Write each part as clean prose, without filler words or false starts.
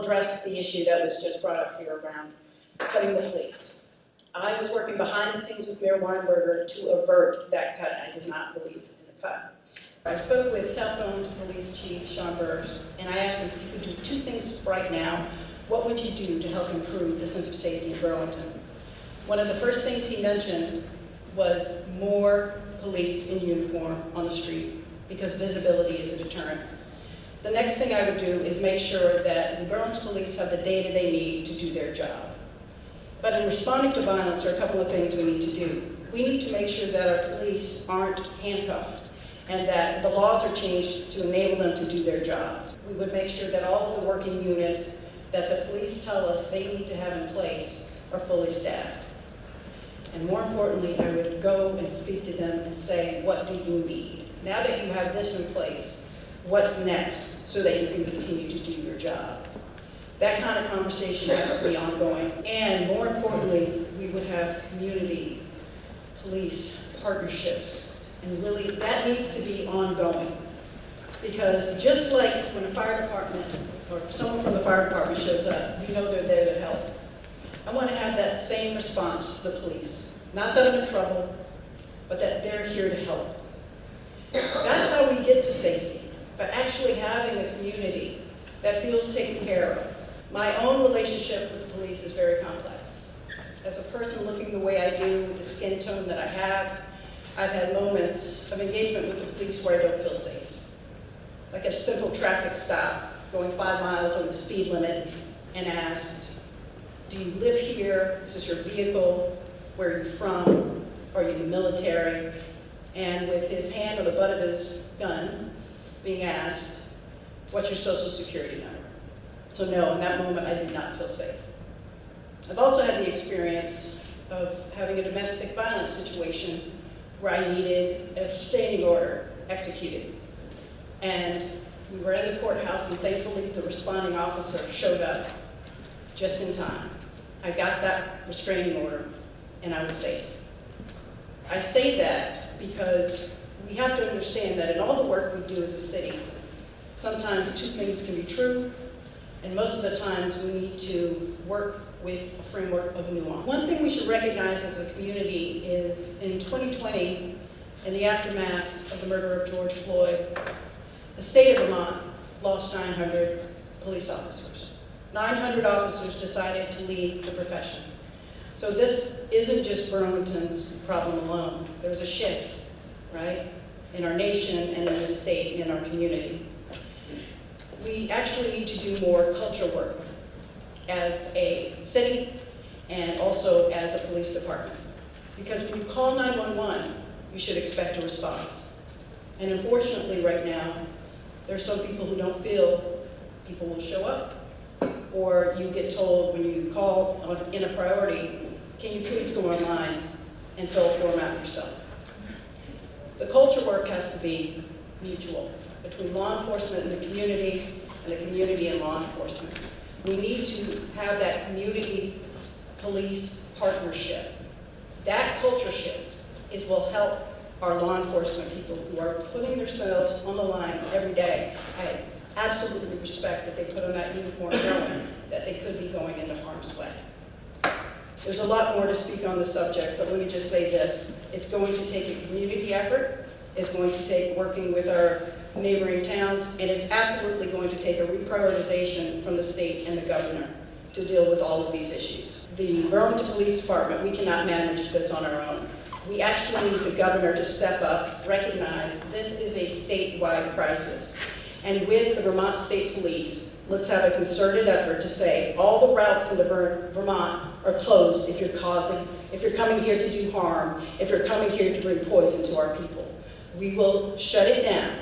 address the issue that was just brought up here around cutting the police. I was working behind the scenes with Mayor Weinberger to avert that cut. I did not believe in the cut. I spoke with South Burlington Police Chief Sean Burrs, and I asked him if you could do two things right now. What would you do to help improve the sense of safety in Burlington? One of the first things he mentioned was more police in uniform on the street, because visibility is a deterrent. The next thing I would do is make sure that the Burlington police have the data they need to do their job. But in responding to violence, there are a couple of things we need to do. We need to make sure that our police aren't handcuffed and that the laws are changed to enable them to do their jobs. We would make sure that all of the working units that the police tell us they need to have in place are fully staffed. And more importantly, I would go and speak to them and say, what do you need? Now that you have this in place, what's next so that you can continue to do your job? That kind of conversation has to be ongoing. And more importantly, we would have community, police, partnerships. And really, that needs to be ongoing. Because just like when a fire department or someone from the fire department shows up, you know they're there to help. I want to have that same response to the police. Not that I'm in trouble, but that they're here to help. That's how we get to safety, but actually having a community that feels taken care of. My own relationship with the police is very complex. As a person looking the way I do with the skin tone that I have, I've had moments of engagement with the police where I don't feel safe. Like a simple traffic stop, going 5 miles over the speed limit, and asked, do you live here? Is this your vehicle? Where are you from? Are you in the military? And with his hand on the butt of his gun, being asked, what's your social security number? So no, in that moment, I did not feel safe. I've also had the experience of having a domestic violence situation where I needed a restraining order executed. And we were in the courthouse, and thankfully the responding officer showed up just in time. I got that restraining order, and I was safe. I say that because we have to understand that in all the work we do as a city, sometimes two things can be true, and most of the times we need to work with a framework of nuance. One thing we should recognize as a community is in 2020, in the aftermath of the murder of George Floyd, the state of Vermont lost 900 police officers. 900 officers decided to leave the profession. So this isn't just Burlington's problem alone. There's a shift, right, in our nation and in the state and in our community. We actually need to do more culture work as a city and also as a police department. Because when you call 911, you should expect a response. And unfortunately right now, there are some people who don't feel people will show up. Or you get told when you call in a priority, can you please go online and fill a form out yourself? The culture work has to be mutual between law enforcement and the community and law enforcement. We need to have that community police partnership. That culture shift will help our law enforcement people who are putting themselves on the line every day. I absolutely respect that they put on that uniform knowing that they could be going into harm's way. There's a lot more to speak on the subject, but let me just say this. It's going to take a community effort. It's going to take working with our neighboring towns, and it's absolutely going to take a reprioritization from the state and the governor to deal with all of these issues. The Burlington Police Department, we cannot manage this on our own. We actually need the governor to step up, recognize this is a statewide crisis. And with the Vermont State Police, let's have a concerted effort to say all the routes into Vermont are closed if you're coming here to do harm, if you're coming here to bring poison to our people. We will shut it down,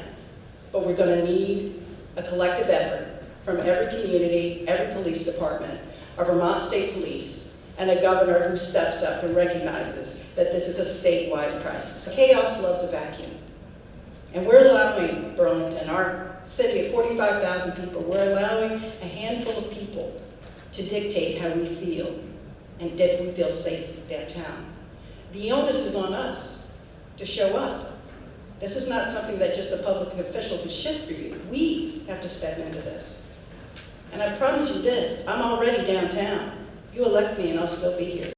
but we're going to need a collective effort from every community, every police department, our Vermont State Police, and a governor who steps up and recognizes that this is a statewide crisis. Chaos loves a vacuum. And we're allowing Burlington, our city of 45,000 people, we're allowing a handful of people to dictate how we feel and if we feel safe downtown. The onus is on us to show up. This is not something that just a public official can shift for you. We have to step into this. And I promise you this, I'm already downtown. You elect me and I'll still be here.